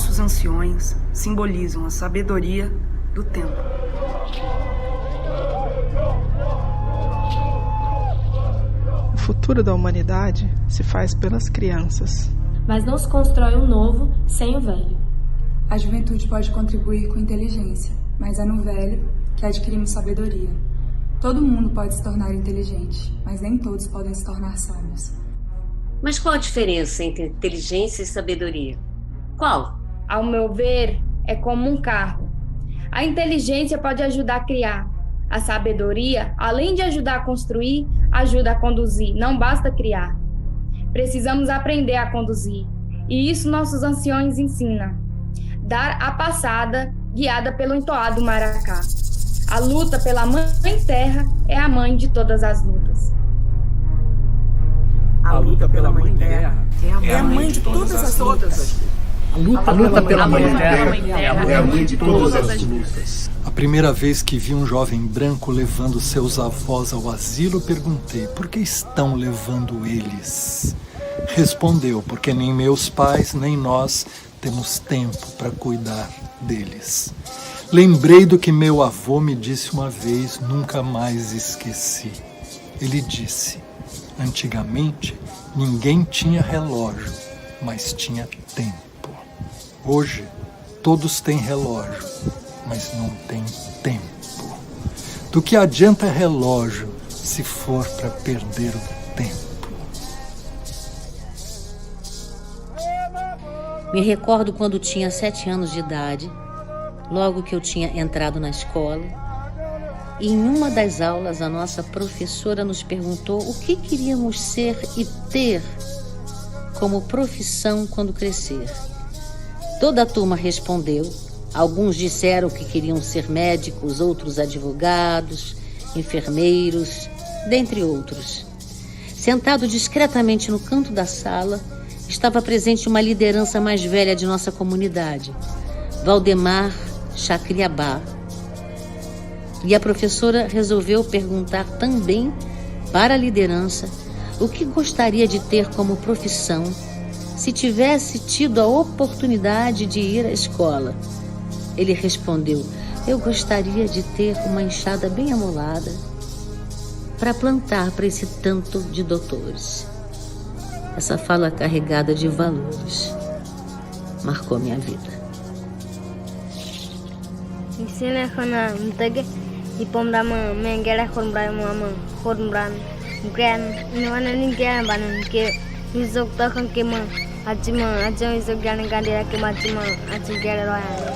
nossos anciões simbolizam a sabedoria do tempo. O futuro da humanidade se faz pelas crianças. Mas não se constrói o novo sem o velho. A juventude pode contribuir com inteligência, mas é no velho que adquirimos sabedoria. Todo mundo pode se tornar inteligente, mas nem todos podem se tornar sábios. Mas qual a diferença entre inteligência e sabedoria? Qual? Ao meu ver, é como um carro. A inteligência pode ajudar a criar. A sabedoria, além de ajudar a construir, ajuda a conduzir. Não basta criar. Precisamos aprender a conduzir. E isso nossos anciões ensinam. Dar a passada, guiada pelo entoado maracá. A luta pela mãe terra é a mãe de todas as lutas. A luta pela mãe terra é a mãe de todas as lutas. A luta pela mãe terra é a mãe de todas as lutas. A primeira vez que vi um jovem branco levando seus avós ao asilo, perguntei: por que estão levando eles? Respondeu: porque nem meus pais nem nós temos tempo para cuidar deles. Lembrei do que meu avô me disse uma vez, nunca mais esqueci. Ele disse: antigamente ninguém tinha relógio, mas tinha tempo. Hoje todos têm relógio, mas não tem tempo. Do que adianta relógio se for para perder o tempo? Me recordo quando tinha 7 anos de idade, logo que eu tinha entrado na escola, e em uma das aulas a nossa professora nos perguntou o que queríamos ser e ter como profissão quando crescer. Toda a turma respondeu. Alguns disseram que queriam ser médicos, outros advogados, enfermeiros, dentre outros. Sentado discretamente no canto da sala, estava presente uma liderança mais velha de nossa comunidade, Valdemar Chacriabá. E a professora resolveu perguntar também para a liderança o que gostaria de ter como profissão se tivesse tido a oportunidade de ir à escola. Ele respondeu: eu gostaria de ter uma enxada bem amolada para plantar para esse tanto de doutores. Essa fala carregada de valores marcou minha vida. Ensina quando mtege e pomra mengera khombra khombra gran nwana ninguém banan que isok takan que ajima ajam isok gan gandira que majima ajim gera roya.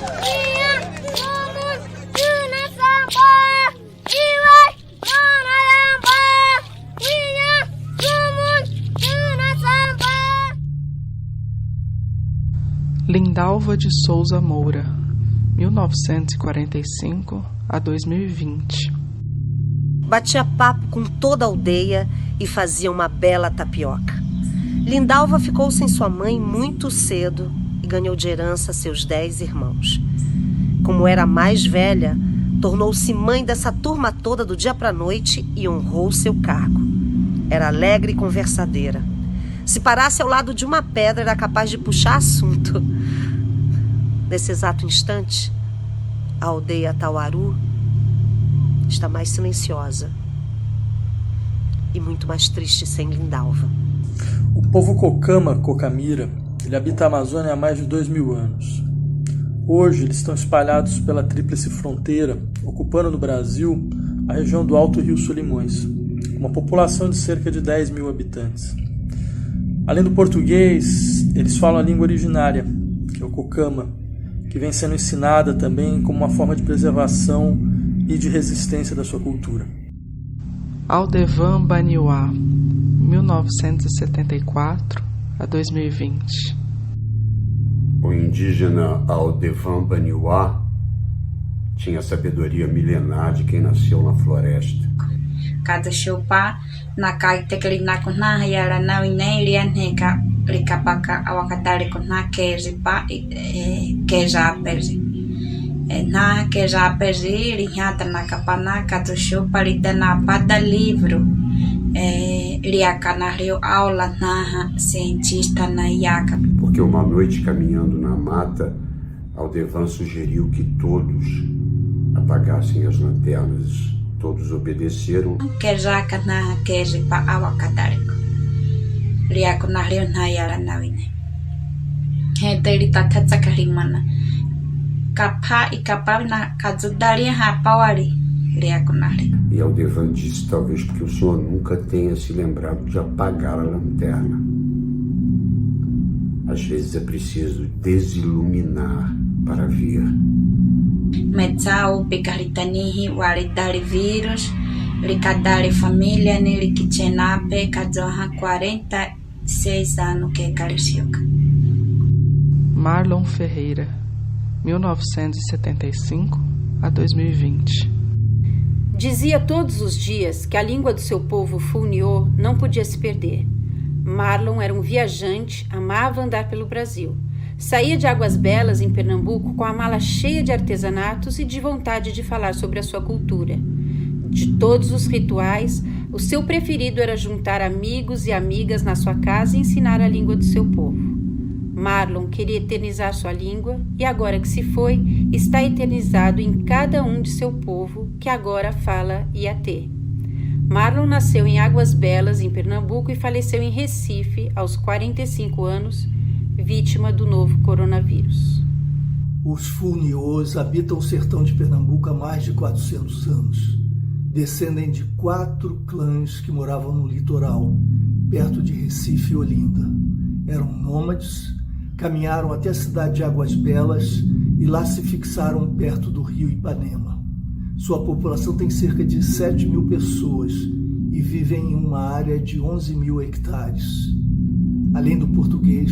Lindalva de Souza Moura, 1945 a 2020. Batia papo com toda a aldeia e fazia uma bela tapioca. Lindalva ficou sem sua mãe muito cedo e ganhou de herança seus 10 irmãos. Como era a mais velha, tornou-se mãe dessa turma toda do dia para a noite e honrou seu cargo. Era alegre e conversadeira. Se parasse ao lado de uma pedra, era capaz de puxar assunto. Nesse exato instante, a aldeia Tauaru está mais silenciosa e muito mais triste sem Lindalva. O povo Cocama-Cocamira, ele habita a Amazônia há mais de 2000 anos. Hoje eles estão espalhados pela tríplice fronteira, ocupando no Brasil a região do Alto Rio Solimões, com uma população de cerca de 10 mil habitantes. Além do português, eles falam a língua originária, que é o Cocama, que vem sendo ensinada também como uma forma de preservação e de resistência da sua cultura. Aldevan Baniuá, 1974 a 2020. O indígena Aldevan Baniuá tinha a sabedoria milenar de quem nasceu na floresta. Cada chupa na caite que na kona yara na inelian heka likapaka awakatari kona kezipa que já perdi na que já perdi linhata na capana cada chupa lida na pada livro liakana rio aula na cientista na yaka. porque uma noite caminhando na mata, Aldevan sugeriu que todos apagassem as lanternas. Todos obedeceram. Kezaka na kezi pa awakatariko. Liako na rio na yara nawine. Heteri tatatakarimana. Kapa e kapa na kazudari rapawari. Liako na rio. E Aldevan disse, talvez porque o senhor nunca tenha se lembrado de apagar a lanterna. Às vezes é preciso desiluminar para ver. Metsau pikaritanihi waridari vírus, likadari família nilikichenape kazoha 46 anos que carishuka. Marlon Ferreira, 1975 a 2020. Dizia todos os dias que a língua do seu povo Funiô não podia se perder. Marlon era um viajante, amava andar pelo Brasil. Saía de Águas Belas, em Pernambuco, com a mala cheia de artesanatos e de vontade de falar sobre a sua cultura. De todos os rituais, o seu preferido era juntar amigos e amigas na sua casa e ensinar a língua do seu povo. Marlon queria eternizar sua língua e, agora que se foi, está eternizado em cada um de seu povo, que agora fala Iatê. Marlon nasceu em Águas Belas, em Pernambuco, e faleceu em Recife, aos 45 anos, vítima do novo coronavírus. Os Funiôs habitam o sertão de Pernambuco há mais de 400 anos. Descendem de 4 clãs que moravam no litoral, perto de Recife e Olinda. Eram nômades, caminharam até a cidade de Águas Belas e lá se fixaram perto do rio Ipanema. Sua população tem cerca de 7.000 pessoas e vivem em uma área de 11.000 hectares. Além do português,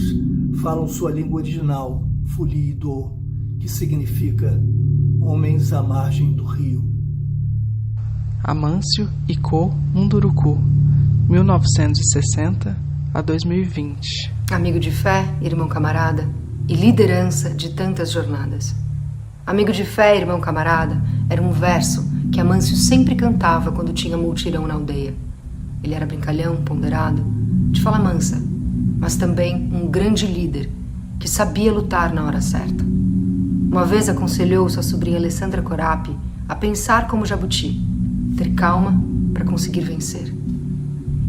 falam sua língua original, Fulido, que significa homens à margem do rio. Amâncio Icô Munduruku, 1960 a 2020. Amigo de fé, irmão camarada, e liderança de tantas jornadas. Amigo de fé, irmão camarada, era um verso que Amâncio sempre cantava quando tinha multirão na aldeia. Ele era brincalhão, ponderado, de fala mansa, mas também um grande líder que sabia lutar na hora certa. Uma vez aconselhou sua sobrinha Alessandra Corapi a pensar como jabuti, ter calma para conseguir vencer.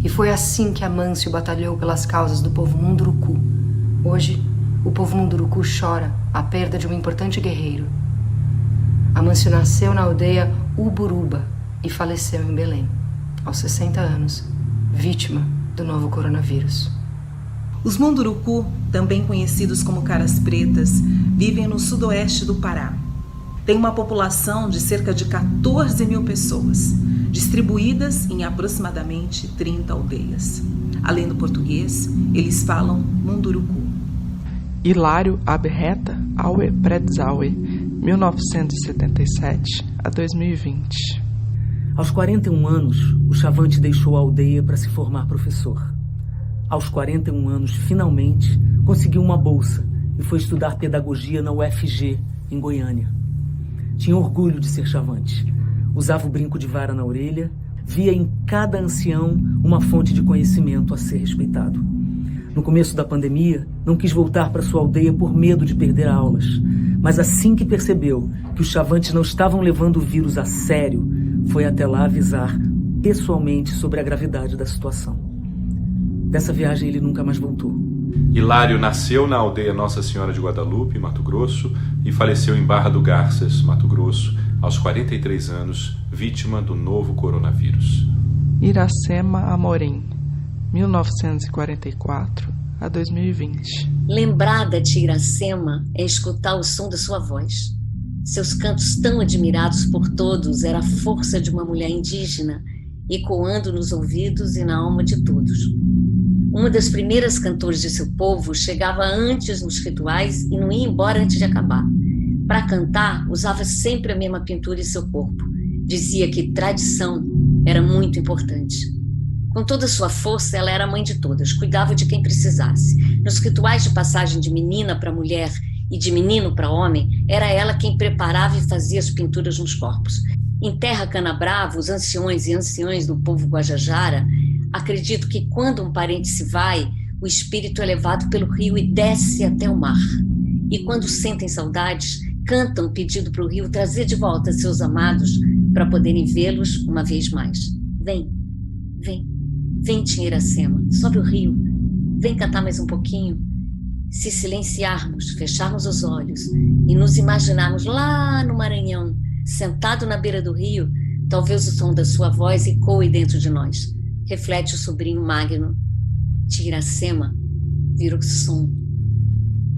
E foi assim que Amâncio batalhou pelas causas do povo Munduruku. Hoje, o povo Munduruku chora a perda de um importante guerreiro. Amâncio nasceu na aldeia Uburuba e faleceu em Belém, aos 60 anos, vítima do novo coronavírus. Os Munduruku, também conhecidos como caras pretas, vivem no sudoeste do Pará. Tem uma população de cerca de 14.000 pessoas, distribuídas em aproximadamente 30 aldeias. Além do português, eles falam Munduruku. Hilário Aberreta Aue Predzaue, 1977 a 2020. Aos 41 anos, o Chavante deixou a aldeia para se formar professor. Aos 41 anos, finalmente, conseguiu uma bolsa e foi estudar pedagogia na UFG, em Goiânia. Tinha orgulho de ser Chavante. Usava o brinco de vara na orelha, via em cada ancião uma fonte de conhecimento a ser respeitado. No começo da pandemia, não quis voltar para sua aldeia por medo de perder aulas, mas assim que percebeu que os Chavantes não estavam levando o vírus a sério, foi até lá avisar pessoalmente sobre a gravidade da situação. Dessa viagem ele nunca mais voltou. Hilário nasceu na aldeia Nossa Senhora de Guadalupe, Mato Grosso, e faleceu em Barra do Garças, Mato Grosso, aos 43 anos, vítima do novo coronavírus. Iracema Amorim, 1944 a 2020. Lembrar da tia Iracema é escutar o som da sua voz. Seus cantos tão admirados por todos era a força de uma mulher indígena, ecoando nos ouvidos e na alma de todos. Uma das primeiras cantoras de seu povo chegava antes nos rituais e não ia embora antes de acabar. Para cantar, usava sempre a mesma pintura em seu corpo. Dizia que tradição era muito importante. Com toda a sua força, ela era a mãe de todas, cuidava de quem precisasse. Nos rituais de passagem de menina para mulher e de menino para homem, era ela quem preparava e fazia as pinturas nos corpos. Em Terra Canabrava, os anciões e anciãs do povo Guajajara, acredito que quando um parente se vai, o espírito é levado pelo rio e desce até o mar. E quando sentem saudades, cantam pedindo para o rio trazer de volta seus amados para poderem vê-los uma vez mais. Vem, vem, vem, Tia Iracema, sobe o rio, vem cantar mais um pouquinho. Se silenciarmos, fecharmos os olhos e nos imaginarmos lá no Maranhão, sentado na beira do rio, talvez o som da sua voz ecoe dentro de nós. Reflete o sobrinho Magno. Tia Iracema virou som.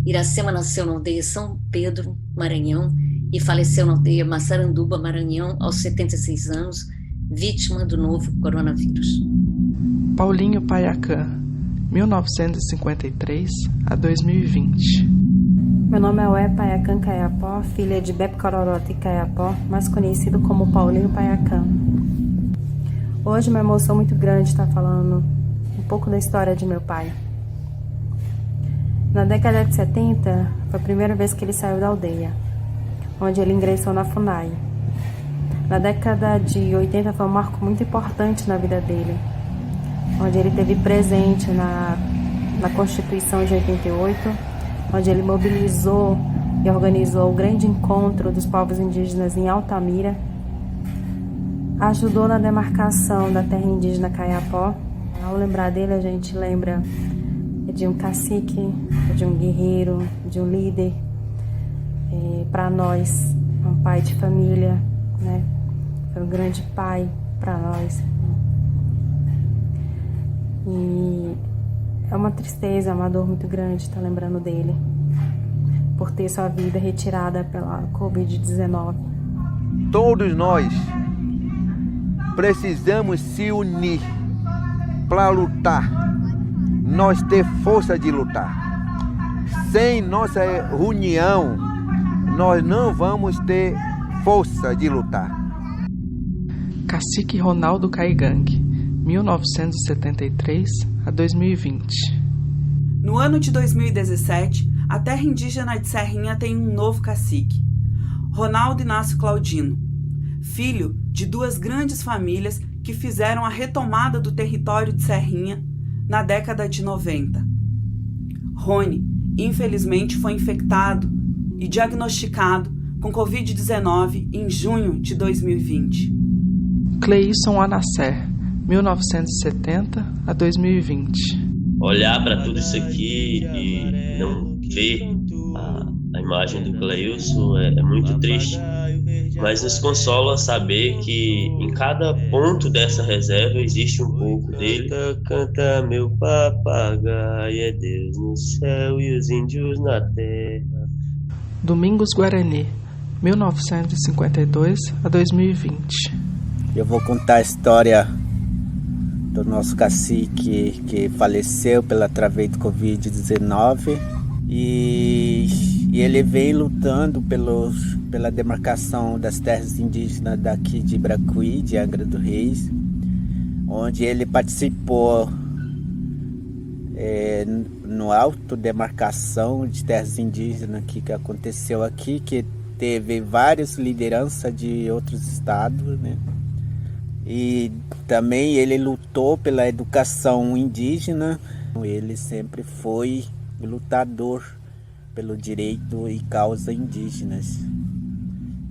Iracema nasceu na aldeia São Pedro, Maranhão, e faleceu na aldeia Massaranduba, Maranhão, aos 76 anos, vítima do novo coronavírus. Paulinho Paiacã, 1953 a 2020. Meu nome é Ué Paiacã Caiapó, filha de Bebe Cororote Caiapó, mais conhecido como Paulinho Paiacã. Hoje uma emoção muito grande estar falando um pouco da história de meu pai. Na década de 70, foi a primeira vez que ele saiu da aldeia, onde ele ingressou na FUNAI. Na década de 80 foi um marco muito importante na vida dele, onde ele teve presente na Constituição de 88, onde ele mobilizou e organizou o grande encontro dos povos indígenas em Altamira, ajudou na demarcação da terra indígena Caiapó. Ao lembrar dele, a gente lembra de um cacique, de um guerreiro, de um líder, para nós, um pai de família, né? Foi um grande pai para nós. E é uma tristeza, uma dor muito grande estar lembrando dele, por ter sua vida retirada pela Covid-19. Todos nós precisamos se unir para lutar, nós ter força de lutar. Sem nossa união, nós não vamos ter força de lutar. Cacique Ronaldo Caigangue, 1973 a 2020. No ano de 2017, a terra indígena de Serrinha tem um novo cacique, Ronaldo Inácio Claudino, filho de duas grandes famílias que fizeram a retomada do território de Serrinha na década de 90. Rony, infelizmente, foi infectado e diagnosticado com Covid-19 em junho de 2020. Cleison Anasser, 1970 a 2020. Olhar para tudo isso aqui e não ver a imagem do Cleilson é muito triste, mas nos consola saber que em cada ponto dessa reserva existe um pouco dele. Canta meu papagaio, é Deus no céu e os índios na terra. Domingos Guarani, 1952 a 2020. Eu vou contar a história do nosso cacique que faleceu através do Covid-19 e ele vem lutando pela demarcação das terras indígenas daqui de Bracuí, de Angra dos Reis, onde ele participou no autodemarcação de terras indígenas que aconteceu aqui, que teve várias lideranças de outros estados, né? E também ele lutou pela educação indígena. Ele sempre foi lutador pelo direito e causa indígenas.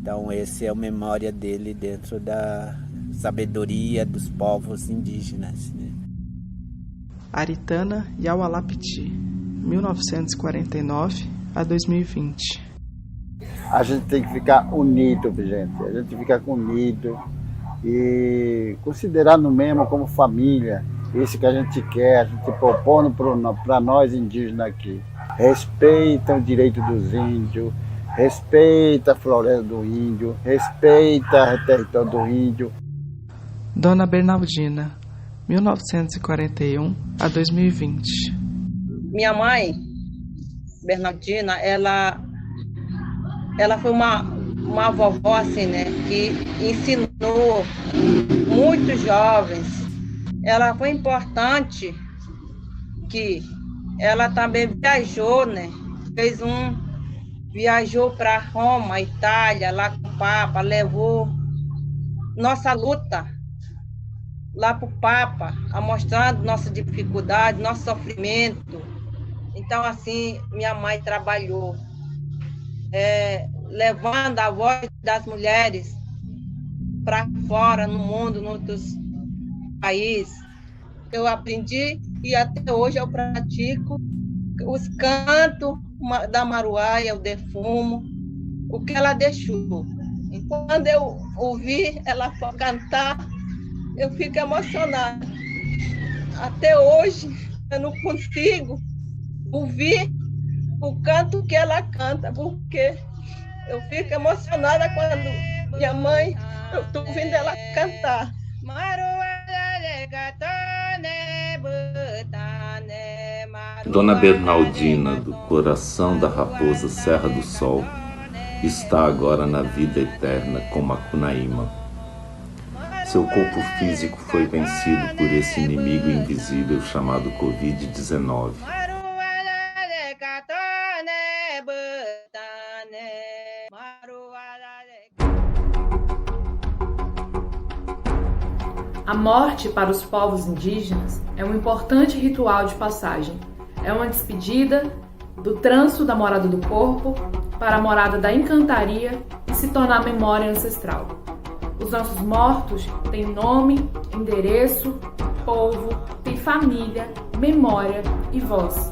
Então essa é a memória dele dentro da sabedoria dos povos indígenas, né? Aritana Yaualapiti, 1949 a 2020. A gente tem que ficar unido, gente. A gente fica unido e considerando mesmo como família, isso que a gente quer, a gente propondo para nós indígenas aqui. Respeita o direito dos índios, respeita a floresta do índio, respeita o território do índio. Dona Bernardina, 1941 a 2020. Minha mãe, Bernardina, ela foi uma vovó assim, né, que ensinou muitos jovens. Ela foi importante que ela também viajou, né? Viajou para Roma, Itália, lá com o Papa, levou nossa luta lá para o Papa, mostrando nossa dificuldade, nosso sofrimento. Então, assim, minha mãe trabalhou, levando a voz das mulheres para fora, no mundo, em outros países. Eu aprendi e até hoje eu pratico os cantos da Maruaia, o defumo, o que ela deixou. E quando eu ouvi ela cantar, eu fico emocionada. Até hoje, eu não consigo ouvir o canto que ela canta, porque eu fico emocionada quando minha mãe, eu estou ouvindo ela cantar. Dona Bernardina, do coração da Raposa Serra do Sol, está agora na vida eterna com Macunaíma. Seu corpo físico foi vencido por esse inimigo invisível chamado Covid-19. A morte para os povos indígenas é um importante ritual de passagem. É uma despedida do trânsito da morada do corpo para a morada da encantaria e se tornar memória ancestral. Os nossos mortos têm nome, endereço, povo, têm família, memória e voz.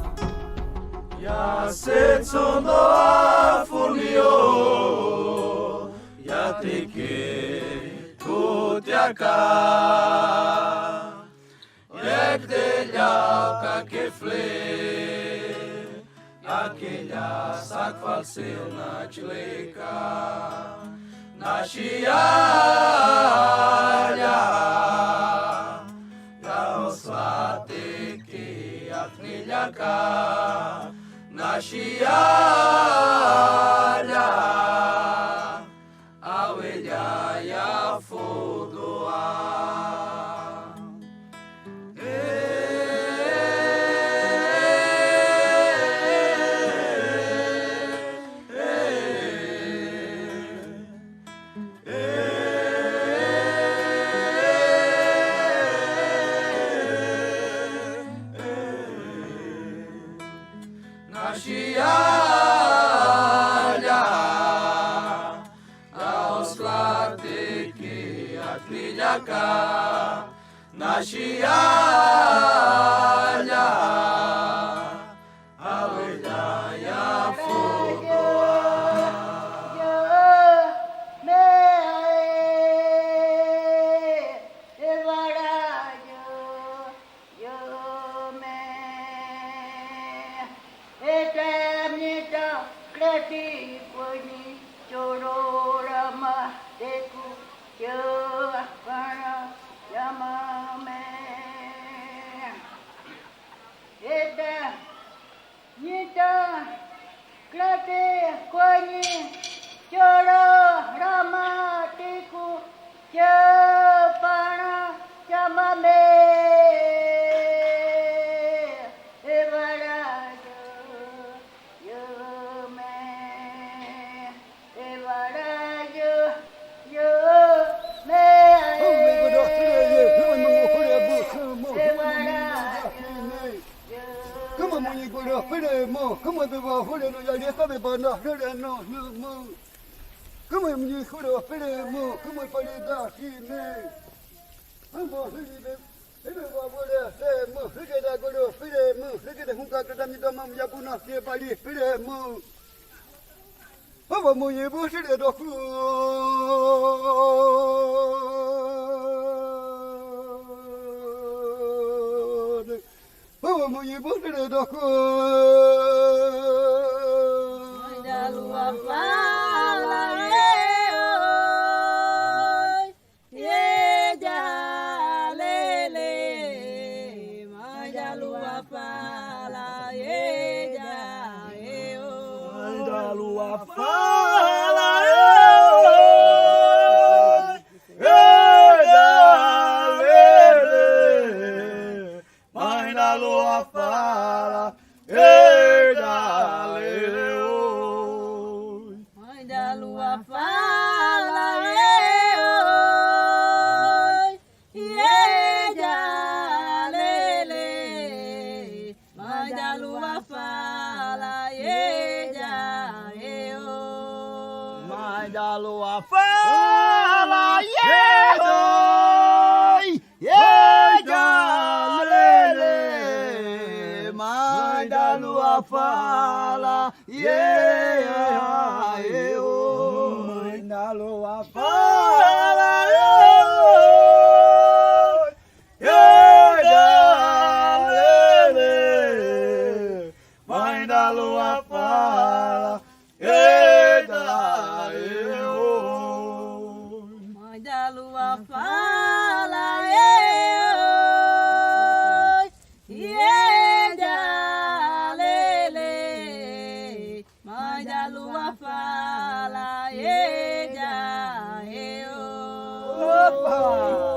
Aquela sac falseu na tileca, na chialha, ya oslate que afnilha cá, na chialha, awelha ya fodoa. Na chialha, a olhar fogoa. Yeah. mãe da lua fala, yeah, yeah, lele, mãe da lua fala, yeah, eu, mãe da lua fala, yeah, lele, mãe da lua fala, eita, eu, mãe da lua fala, eita, lele, mãe da lua fala, eita, eu.